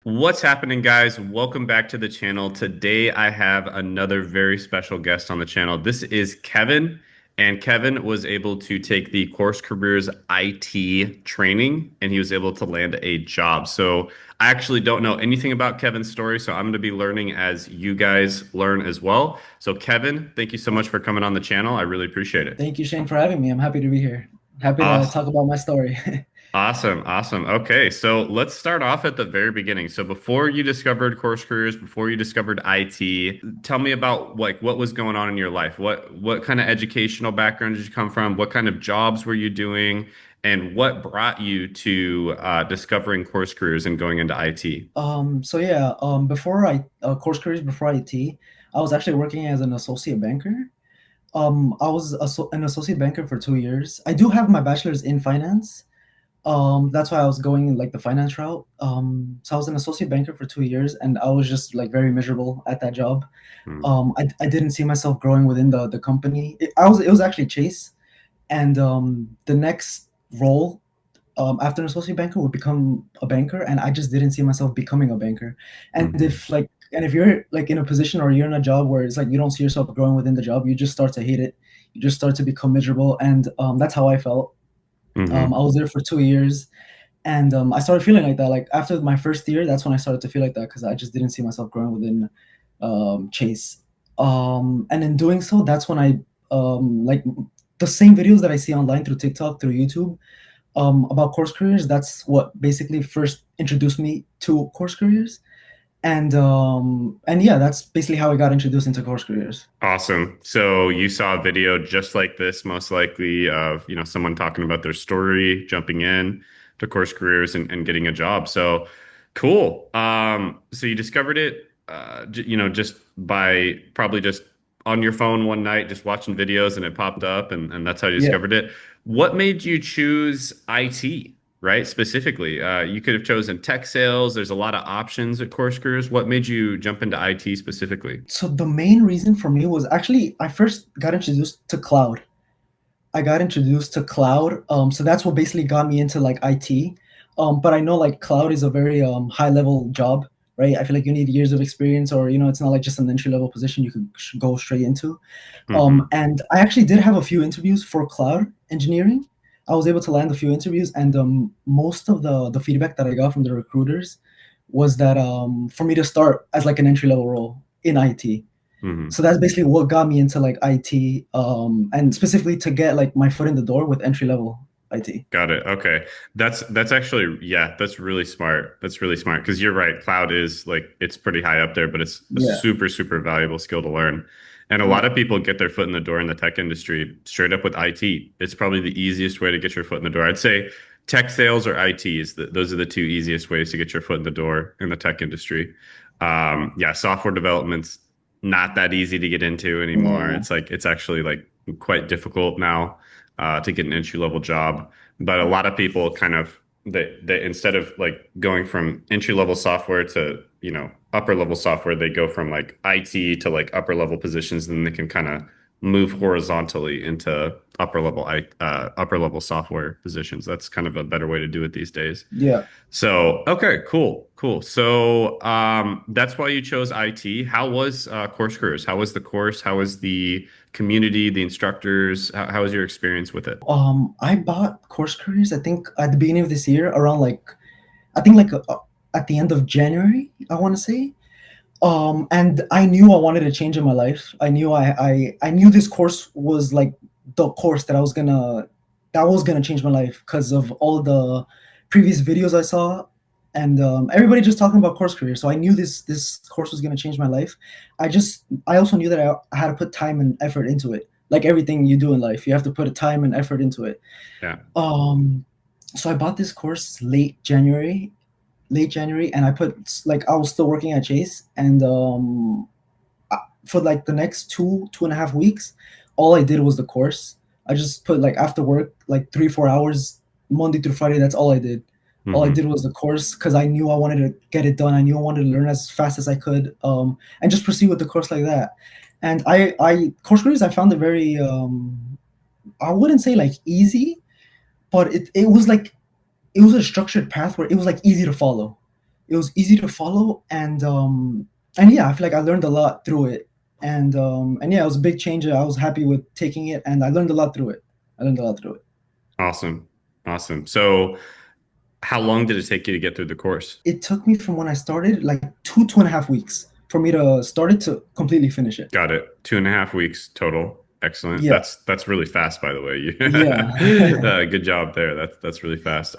What's happening, guys? Welcome back to the channel. Today, I have another very special guest on the channel. This is Kevin, and Kevin was able to take the Course Careers IT training, and he was able to land a job. So, I actually don't know anything about Kevin's story, so I'm going to be learning as you guys learn as well. So, Kevin, thank you so much for coming on the channel. I really appreciate it. Thank you, Shane, for having me. I'm happy to be here. Happy to Awesome. talk about my story. Awesome, awesome. Okay, so let's start off at the very beginning. So before you discovered Course Careers, before you discovered IT, tell me about like what was going on in your life. What kind of educational background did you come from? What kind of jobs were you doing? And what brought you to discovering Course Careers and going into IT? Before course careers before IT, I was actually working as an associate banker. I was an associate banker for 2 years. I do have my bachelor's in finance. That's why I was going like the finance route. So I was an associate banker for 2 years, and I was just like very miserable at that job. Hmm. I didn't see myself growing within the company. It was actually Chase, and the next role after an associate banker would become a banker, and I just didn't see myself becoming a banker. And Hmm. if you're like in a position or you're in a job where it's like you don't see yourself growing within the job, you just start to hate it. You just start to become miserable, and that's how I felt. I Hmm. was there for 2 years, and I started feeling like that. Like after my first year, that's when I started to feel like that because I just didn't see myself growing within Chase. And in doing so, that's when I like the same videos that I see online through TikTok, through YouTube, about course careers. That's what basically first introduced me to course careers, and yeah, that's basically how I got introduced into course careers. Awesome. So you saw a video just like this, most likely of, someone talking about their story, jumping in to Course Careers and getting a job. So cool. So you discovered it, just by probably just on your phone one night, just watching videos and it popped up and that's how you Yeah. discovered it. What made you choose IT, right? Specifically, you could have chosen tech sales. There's a lot of options at Course Careers. What made you jump into IT specifically? So the main reason for me was actually I first got introduced to cloud. I got introduced to cloud. So that's what basically got me into like IT. But I know like cloud is a very high level job, right? I feel like you need years of experience, or it's not like just an entry level position you could go straight into. Hmm. And I actually did have a few interviews for cloud engineering. I was able to land a few interviews, and most of the feedback that I got from the recruiters was that for me to start as like an entry level role in IT. Hmm. So that's basically what got me into like IT, and specifically to get like my foot in the door with entry level IT. Got it. Okay. That's actually, yeah, that's really smart. That's really smart because you're right. Cloud is like it's pretty high up there, but it's a Yeah, super, super valuable skill to learn. And a lot yeah, of people get their foot in the door in the tech industry straight up with IT. It's probably the easiest way to get your foot in the door. I'd say tech sales or IT those are the two easiest ways to get your foot in the door in the tech industry. Yeah, software development's not that easy to get into anymore. yeah, It's like it's actually like quite difficult now to get an entry level job. But a lot of people kind of they instead of like going from entry level software to, upper level software, they go from like IT to like upper level positions, and then they can kind of move horizontally into upper level software positions. That's kind of a better way to do it these days. yeah. So, okay, cool, cool. So, that's why you chose IT. How was Course Careers? How was the course? How was the community, the instructors? How was your experience with it? I bought course careers, I think at the beginning of this year, around like I think like at the end of January, I want to say. And I knew I wanted a change in my life. I knew this course was like the course that was gonna change my life because of all the previous videos I saw, and everybody just talking about course career. So I knew this course was gonna change my life. I also knew that I had to put time and effort into it. Like everything you do in life, you have to put a time and effort into it. Yeah. Um, so I bought this course late January, and I was still working at Chase, and for like the next 2.5 weeks, all I did was the course. I just put like after work like 3-4 hours Monday through Friday. That's all I did. All I Hmm. did was the course because I knew I wanted to get it done. I knew I wanted to learn as fast as I could, and just proceed with the course like that. And I course careers, I found it very I wouldn't say like easy, but it was like it was a structured path where it was like easy to follow. It was easy to follow, and yeah, I feel like I learned a lot through it. And yeah, it was a big change. I was happy with taking it, and I learned a lot through it. I learned a lot through it. Awesome. Awesome. So how long did it take you to get through the course? It took me from when I started like 2.5 weeks for me to start it to completely finish it. Got it. 2.5 weeks total. Excellent. Yeah, That's really fast, by the way. yeah. Good job there. That's really fast.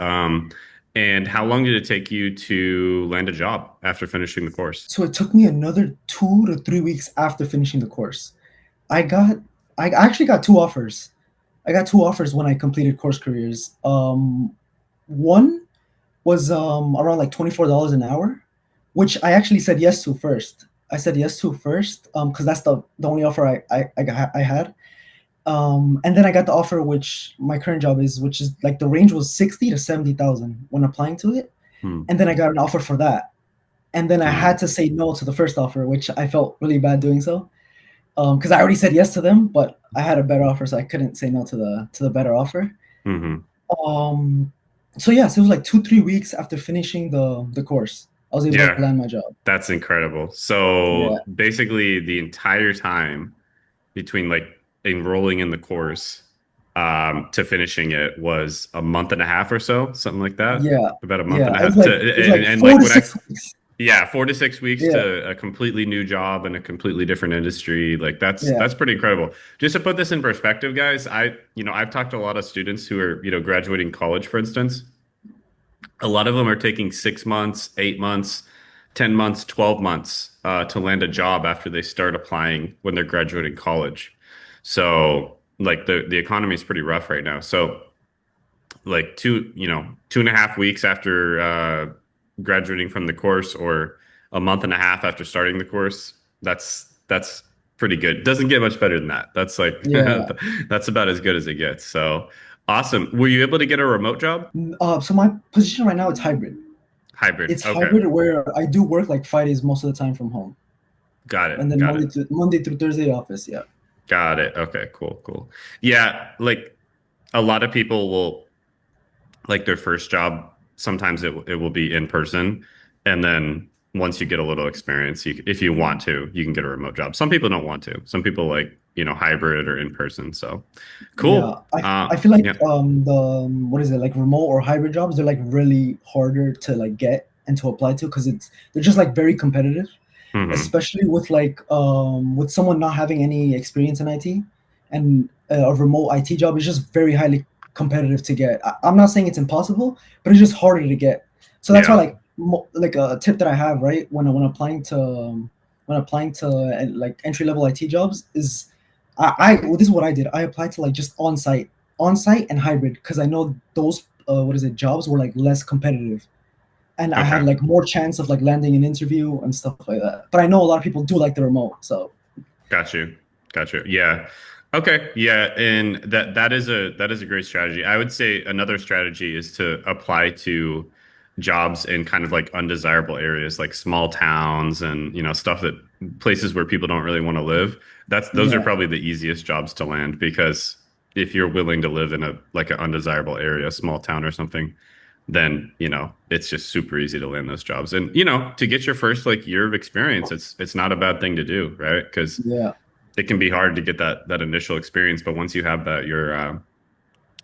And how long did it take you to land a job after finishing the course? So it took me another 2 to 3 weeks after finishing the course. I got, I actually got two offers. I got two offers when I completed course careers. One was around like $24 an hour, which I actually said yes to first. I said yes to first because that's the only offer I had. And then I got the offer, which my current job is, which is like the range was 60 to 70,000 when applying to it. Hmm. And then I got an offer for that. And then I had Dang. to say no to the first offer, which I felt really bad doing so. Because I already said yes to them, but I had a better offer, so I couldn't say no to the better offer. Hmm. Um, so yes, it was like 2 3 weeks after finishing the course, I was able to Yeah, land my job. that's incredible. Yeah, So basically, the entire time between like enrolling in the course to finishing it was a month and a half or so, something like that. yeah, About a month yeah. and a It was half like to, it was like and four like to when I, six weeks. yeah, 4 to 6 weeks Yeah, to a completely new job in a completely different industry. Like yeah, that's pretty incredible. Just to put this in perspective, guys, I've talked to a lot of students who are, graduating college, for instance. A lot of them are taking 6 months, 8 months, 10 months, 12 months to land a job after they start applying when they're graduating college. So like the economy is pretty rough right now. So like 2.5 weeks after graduating from the course or a month and a half after starting the course, that's pretty good. Doesn't get much better than that. That's like yeah. that's about as good as it gets. So awesome. Were you able to get a remote job? So my position right now is hybrid. Hybrid. It's Okay. hybrid where I do work like 5 days most of the time from home, Got it. and then Got it. Monday through Thursday office. Yeah, Got it. Okay, cool, cool. Yeah, like a lot of people will like their first job, sometimes it will be in person, and then once you get a little experience, if you want to, you can get a remote job. Some people don't want to. Some people like, hybrid or in person. So, yeah. cool. I feel like Yeah. what is it, like remote or hybrid jobs? They're like really harder to like get and to apply to because they're just like very competitive, Hmm. especially with someone not having any experience in IT, and a remote IT job is just very highly competitive to get. I'm not saying it's impossible, but it's just harder to get. So that's why Yeah. like like a tip that I have, right, when applying to like entry level IT jobs is well, this is what I did. I applied to like just on site and hybrid because I know those what is it, jobs were like less competitive, and I had Okay. like more chance of like landing an interview and stuff like that. But I know a lot of people do like the remote, so Got you. Got you. Yeah. Okay. Yeah. And that is a great strategy. I would say another strategy is to apply to jobs in kind of like undesirable areas, like small towns and, stuff that places where people don't really want to live. Those are yeah, probably the easiest jobs to land because if you're willing to live in a like an undesirable area, a small town or something, then, it's just super easy to land those jobs. And, to get your first like year of experience, it's not a bad thing to do, right? Because yeah. it can be hard to get that initial experience, but once you have that,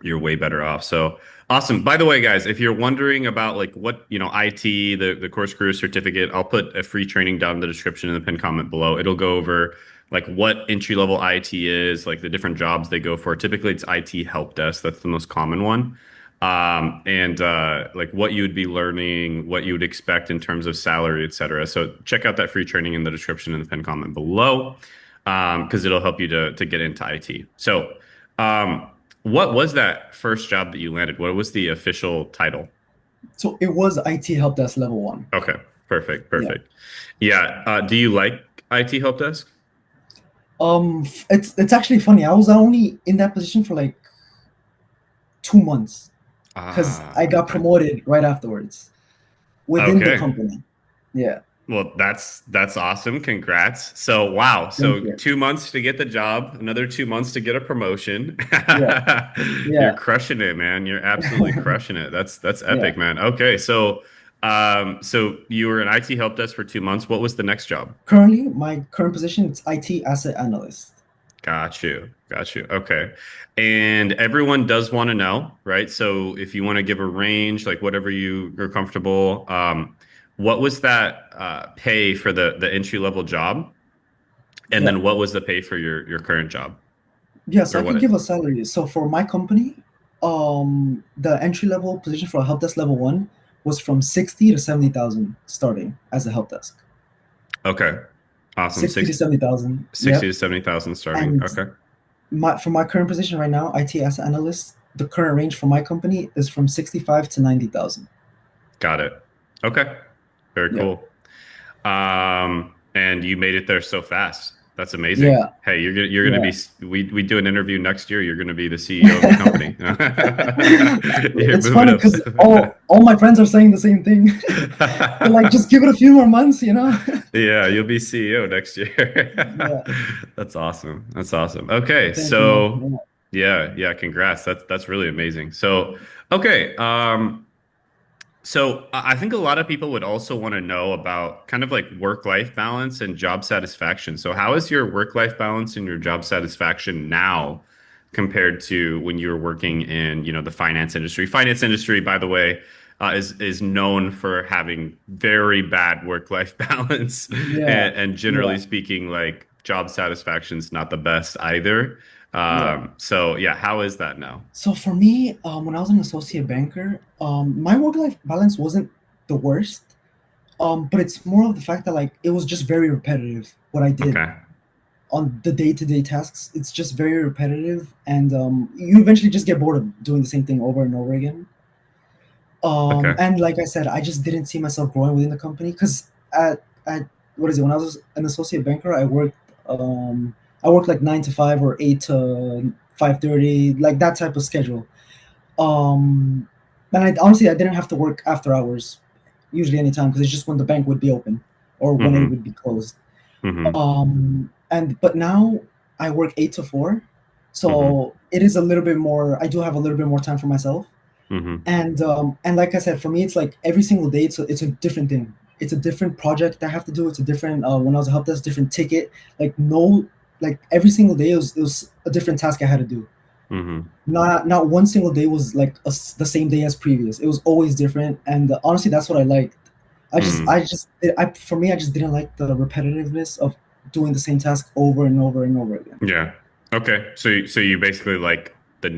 you're way better off. So awesome. By the way, guys, if you're wondering about like what, IT, the course career certificate, I'll put a free training down in the description in the pinned comment below. It'll go over like what entry level IT is, like the different jobs they go for. Typically it's IT help desk. That's the most common one. And like what you would be learning, what you would expect in terms of salary, et cetera. So check out that free training in the description in the pinned comment below, because it'll help you to get into IT. So, what was that first job that you landed? What was the official title? So it was IT help desk level one. Okay, perfect, Yeah. perfect. Yeah. Do you like IT help desk? It's actually funny. I was only in that position for like 2 months because I got Okay. promoted right afterwards within the Okay. company. Yeah. Well, that's awesome. Congrats. So, wow. Thank So, you. 2 months to get the job, another 2 months to get a promotion. Yeah. You're Yeah. crushing it, man. You're absolutely crushing it. That's Yeah. epic, man. Okay. So, So you were an IT help desk for 2 months. What was the next job? Currently, my current position is IT asset analyst. Got you. Got you. Okay. And everyone does want to know, right? So if you want to give a range, like whatever you're comfortable, what was that pay for the entry level job? And Yeah. then what was the pay for your current job? Yes, Or I what could it? give a salary. So for my company, the entry level position for a help desk level one was from 60 to 70,000 starting as a help desk. Okay. Awesome. 60 to Six, 70,000. 60 Yep. to 70,000 starting. And Okay. my for my current position right now, IT as an analyst, the current range for my company is from 65 to 90,000. Got it. Okay. Very Yep. cool. And you made it there so fast. That's amazing. Yeah. Hey, you're gonna Yeah. be we do an interview next year. You're gonna be the CEO of the company. You're It's moving funny up. because all my friends are saying the same thing. They're like, just give it a few more months, you know? Yeah, you'll be CEO next year. Yeah. That's awesome. That's awesome. Okay, Thank you, man. so Yeah. yeah, yeah, congrats. That's really amazing. So, okay, so I think a lot of people would also want to know about kind of like work-life balance and job satisfaction. So how is your work-life balance and your job satisfaction now compared to when you were working in, the finance industry? Finance industry, by the way, is known for having very bad work-life balance, Yeah. and generally Yeah. speaking, like job satisfaction is not the best either. Yeah. So yeah, how is that now? So for me, when I was an associate banker, my work-life balance wasn't the worst. But it's more of the fact that like it was just very repetitive what I did Okay. on the day-to-day tasks. It's just very repetitive, and you eventually just get bored of doing the same thing over and over again. Okay. And like I said, I just didn't see myself growing within the company because at what is it? When I was an associate banker, I worked like 9 to 5 or 8 to 5:30, like that type of schedule. Um, and I honestly I didn't have to work after hours, usually anytime because it's just when the bank would be open or when it Mm-hmm. would be closed. Mm-hmm. And but now I work 8 to 4, Mm-hmm. so it is a little bit more. I do have a little bit more time for myself, Mm-hmm. and like I said, for me, it's like every single day, it's a different thing. It's a different project I have to do. It's a different when I was a help desk, different ticket. Like no, like every single day it was a different task I had to do. Mm-hmm. Not one single day was like the same day as previous. It was always different, and honestly, that's what I liked. Mm-hmm. For me, I just didn't like the repetitiveness of doing the same task over and over and over again. Yeah. Okay. So you basically like the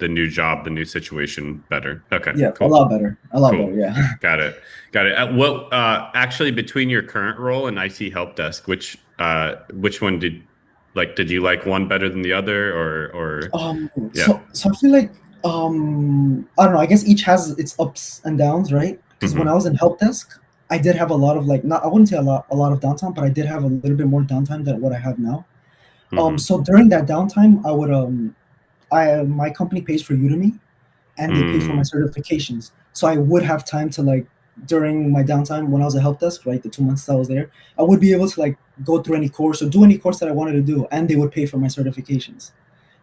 new job, the new situation better. Okay. Yeah, Cool. a lot better. Cool. Yeah. Got it. Got it. What actually between your current role and IT help desk, which one did you like one better than the other or Um, yeah. so I feel like I don't know. I guess each has its ups and downs, right? Because when I Mm-hmm. was in help desk, I did have a lot of like not I wouldn't say a lot of downtime, but I did have a little bit more downtime than what I have now. Mm-hmm. So during that downtime, I would I my company pays for Udemy, and they pay for my Mm-hmm. certifications. So I would have time to like during my downtime when I was a help desk, right, the 2 months I was there, I would be able to like go through any course or do any course that I wanted to do, and they would pay for my certifications.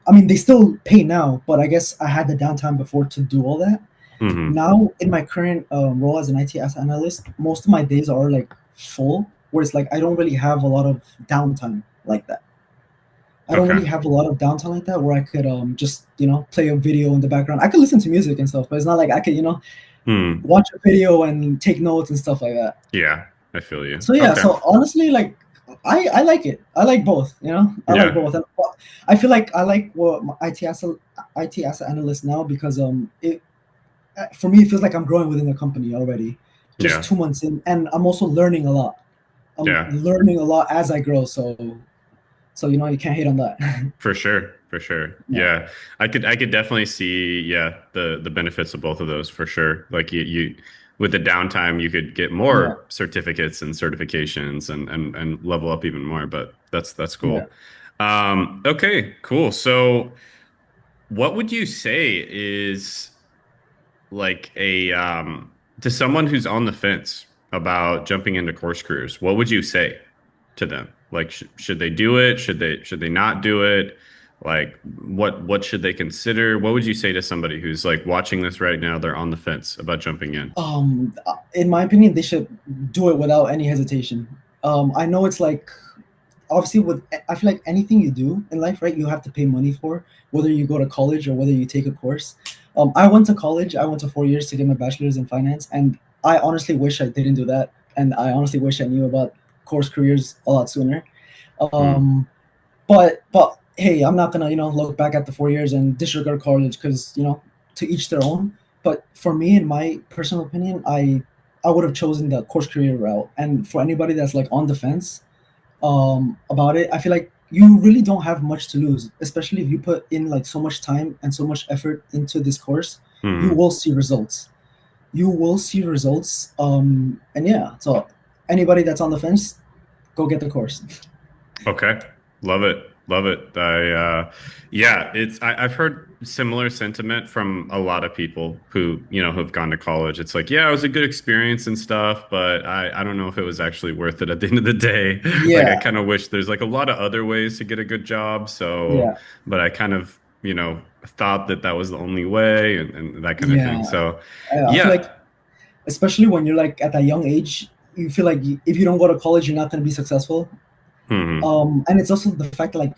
I mean, they still pay now, but I guess I had the downtime before to do all that. Mm-hmm. Now, in my current role as an IT analyst, most of my days are like full, where it's like I don't really have a lot of downtime like that. I don't Okay. really have a lot of downtime like that where I could just play a video in the background. I could listen to music and stuff, but it's not like I could Hmm. watch a video and take notes and stuff like that. Yeah, I feel you. So yeah, Okay. so honestly, like I like it. I like both. I like Yeah. both, and I feel like I like what my IT as an analyst now because it for me it feels like I'm growing within the company already, just Yeah. 2 months in, and I'm also learning a lot. I'm Yeah. learning a lot as I grow, so you can't hate on that. For sure, for sure. Yeah, Yeah. I could definitely see, yeah, the benefits of both of those for sure. Like you with the downtime you could get yeah, more certificates and certifications and level up even more, but that's yeah. cool. Okay, cool. So what would you say is like a to someone who's on the fence about jumping into course careers, what would you say to them? Like, should they do it? Should they not do it? Like what should they consider? What would you say to somebody who's like watching this right now, they're on the fence about jumping in? In my opinion, they should do it without any hesitation. I know it's like obviously with I feel like anything you do in life, right? You have to pay money for, whether you go to college or whether you take a course. I went to college. I went to 4 years to get my bachelor's in finance, and I honestly wish I didn't do that. And I honestly wish I knew about course careers a lot sooner. Hmm. Um, but hey, I'm not gonna look back at the 4 years and disregard college because to each their own. But for me, in my personal opinion, I would have chosen the course career route. And for anybody that's like on the fence about it, I feel like you really don't have much to lose, especially if you put in like so much time and so much effort into this course. You Hmm. will see results. You will see results. And yeah, so anybody that's on the fence, go get the course. Okay. Love it. Love it. Yeah, I've heard similar sentiment from a lot of people who, who've gone to college. It's like, yeah, it was a good experience and stuff, but I don't know if it was actually worth it at the end of the day. Like, I Yeah, kind of wish there's like a lot of other ways to get a good job. So, yeah, but I kind of, thought that that was the only way and that kind of thing. yeah. So, I feel yeah. like, especially when you're like at that young age, you feel like if you don't go to college, you're not going to be successful. Hmm. And it's also the fact that like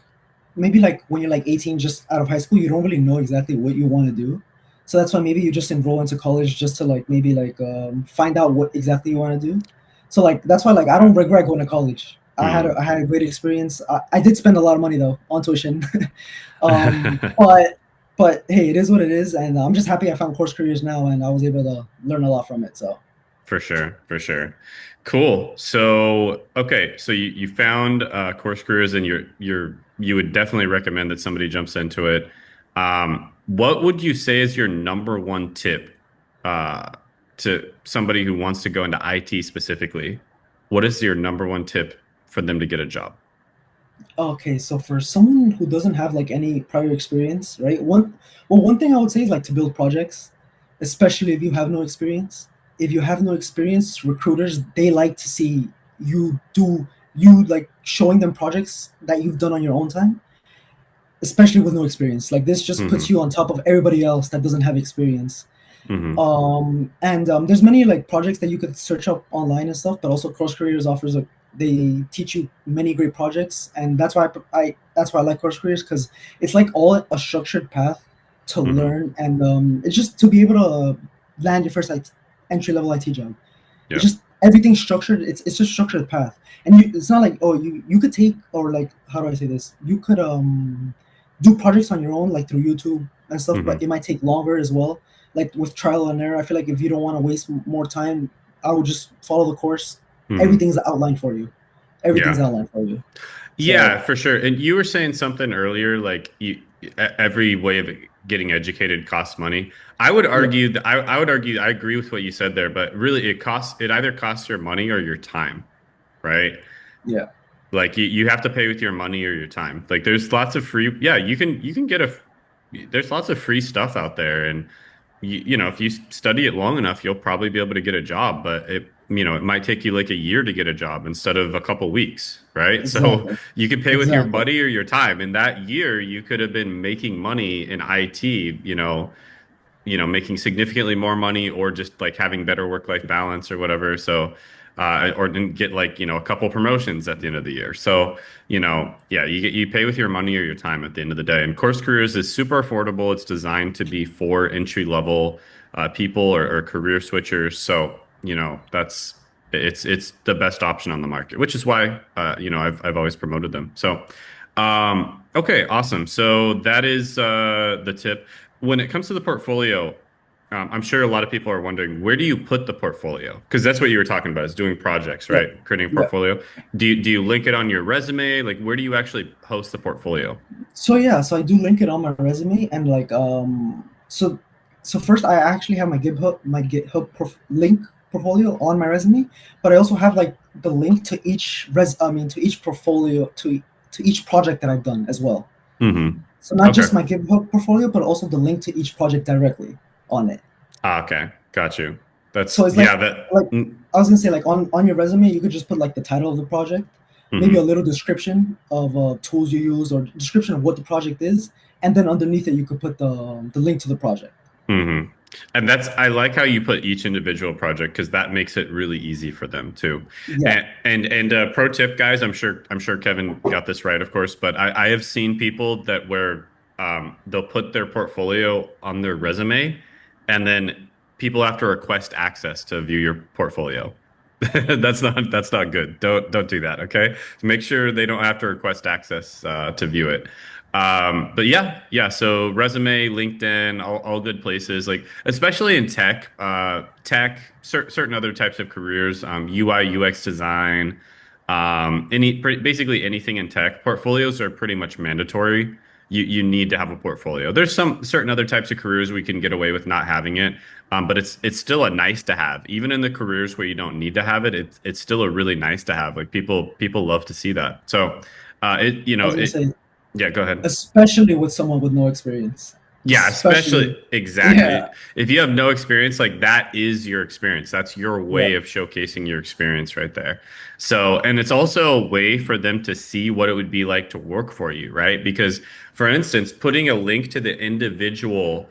maybe like when you're like 18, just out of high school, you don't really know exactly what you want to do. So that's why maybe you just enroll into college just to like maybe like find out what exactly you want to do. So like that's why like I don't regret going to college. I had a great experience. I did spend a lot of money though on tuition, um, Hmm. but hey, it is what it is, and I'm just happy I found course careers now, and I was able to learn a lot from it. So For sure, for sure. Cool. So, okay, so you found course careers and you would definitely recommend that somebody jumps into it. What would you say is your number one tip uh, to somebody who wants to go into IT specifically? What is your number one tip for them to get a job? okay, so for someone who doesn't have like any prior experience, right? One thing I would say is like to build projects, especially if you have no experience. If you have no experience, recruiters they like to see you do you like showing them projects that you've done on your own time, especially with no experience. Like this just puts Hmm. you on top of everybody else that doesn't have experience. Hmm. And there's many like projects that you could search up online and stuff, but also Course Careers offers a they teach you many great projects, and that's why I like Course Careers because it's like all a structured path to Hmm. learn, and it's just to be able to land your first like entry level IT job. It's Yep. just everything's structured. It's just structured path, and it's not like oh you could take or like how do I say this? You could do projects on your own like through YouTube and stuff, but Hmm. it might take longer as well. Like with trial and error, I feel like if you don't want to waste more time, I would just follow the course. Hmm. Everything's outlined for you. Everything's Yeah. outlined for you. Yeah, So for sure. And you were saying something earlier, like every way of getting educated costs money. I would yeah, argue that I would argue I agree with what you said there, but really it either costs your money or your time, right? yeah, Like you have to pay with your money or your time. Like there's lots of free, yeah, you can get there's lots of free stuff out there and if you study it long enough, you'll probably be able to get a job, but it might take you like a year to get a job instead of a couple weeks, right? So exactly, you could pay with your exactly. money or your time. In that year, you could have been making money in IT, making significantly more money or just like having better work-life balance or whatever. So, or didn't get like, a couple promotions at the end of the year. So, yeah, you pay with your money or your time at the end of the day. And Course Careers is super affordable. It's designed to be for entry level people or career switchers. So, it's the best option on the market, which is why I've always promoted them. So, okay, awesome. So that is the tip. When it comes to the portfolio, I'm sure a lot of people are wondering, where do you put the portfolio? Because that's what you were talking about, is doing projects, Yeah, right? Creating a yeah. portfolio. Do you link it on your resume? Like, where do you actually post the portfolio? So yeah, so I do link it on my resume, and like so first I actually have my GitHub link portfolio on my resume, but I also have like the link to each to each portfolio to each project that I've done as well. Hmm. So not Okay. just my GitHub portfolio, but also the link to each project directly on it. Okay. Got you. So That's it's yeah, that like I was gonna say like on your resume you could just put like the title of the project, maybe a Hmm. little description of tools you use or description of what the project is, and then underneath it you could put the link to the project. Hmm. And I like how you put each individual project because that makes it really easy for them too. Yeah, And pro tip, guys, I'm sure Kevin got this right, of course, but I have seen people that where they'll put their portfolio on their resume, and then people have to request access to view your portfolio. That's not good. Don't do that. Okay, so make sure they don't have to request access to view it. But yeah. So resume, LinkedIn, all good places. Like especially in tech, certain other types of careers, UI, UX design, basically anything in tech. Portfolios are pretty much mandatory. You need to have a portfolio. There's some certain other types of careers we can get away with not having it, but it's still a nice to have. Even in the careers where you don't need to have it, it's still a really nice to have. Like people love to see that. So, it you I know was gonna it. say, Yeah, go ahead. especially with someone with no experience, Yeah, especially especially. exactly. Yeah, If you have no experience, like that is your experience. That's your yeah, way of showcasing your experience right there. So, and it's also a way for them to see what it would be like to work for you, right? Because, for instance, putting a link to the individual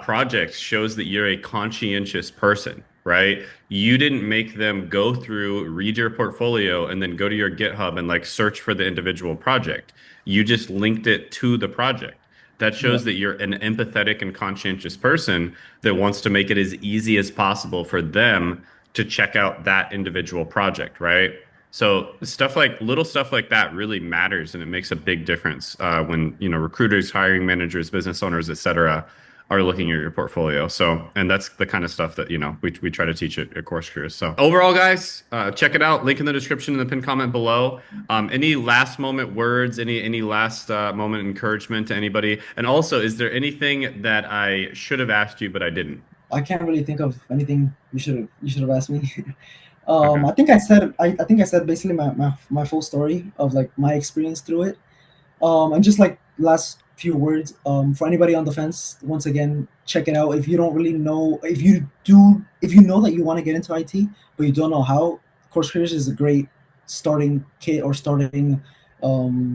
projects shows that you're a conscientious person, right? You didn't make them go through, read your portfolio, and then go to your GitHub and like search for the individual project. You just linked it to the project. That yeah, shows that you're an empathetic and conscientious person that wants to make it as easy as possible for them to check out that individual project, right? So little stuff like that really matters, and it makes a big difference when recruiters, hiring managers, business owners, etc., are looking at your portfolio. So, and that's the kind of stuff that we try to teach at Course Careers. So, overall, guys, check it out. Link in the description in the pinned comment below. Any last moment words, any last moment encouragement to anybody? And also, is there anything that I should have asked you but I didn't? I can't really think of anything you should have asked me. Okay. I think I said basically my full story of like my experience through it. And just like last few words, for anybody on the fence, once again, check it out. If you don't really know, if you know that you want to get into IT, but you don't know how, Course Creators is a great starting kit or starting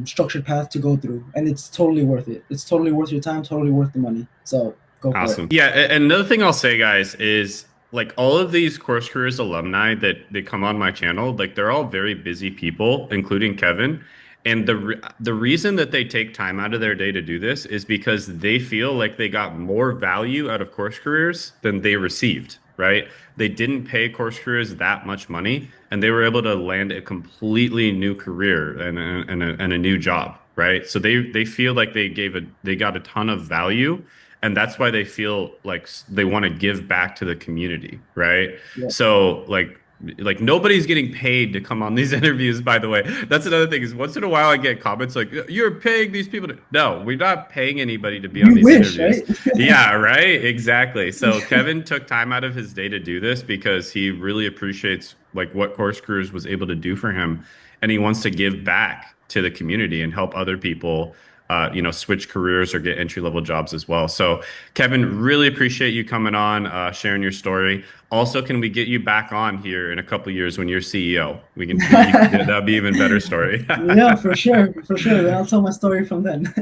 structured path to go through, and it's totally worth it. It's totally worth your time, totally worth the money. So go for it. Awesome. Yeah, and another thing I'll say, guys, is like all of these Course Careers alumni that they come on my channel, like they're all very busy people, including Kevin. And the reason that they take time out of their day to do this is because they feel like they got more value out of Course Careers than they received, right? They didn't pay Course Careers that much money, and they were able to land a completely new career and a new job, right? So they feel like they got a ton of value, and that's why they feel like they want to give back to the community, right? Yeah. So like nobody's getting paid to come on these interviews, by the way. That's another thing is once in a while I get comments like you're paying these people to no, we're not paying anybody to be on You these wish, interviews. right? Yeah, right, exactly. So Kevin took time out of his day to do this because he really appreciates like what Course Crews was able to do for him, and he wants to give back to the community and help other people switch careers or get entry level jobs as well. So, Kevin, really appreciate you coming on, sharing your story. Also, can we get you back on here in a couple years when you're CEO? That'd be even better story. Yeah, for sure, for sure. Then I'll tell my story from then.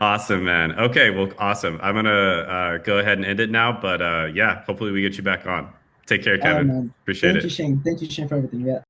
Awesome, man. Okay, well, awesome. I'm gonna go ahead and end it now, but yeah, hopefully we get you back on. Take care, All right, Kevin. man. Appreciate Thank you, it. Shane. Thank you, Shane, for everything. Yeah.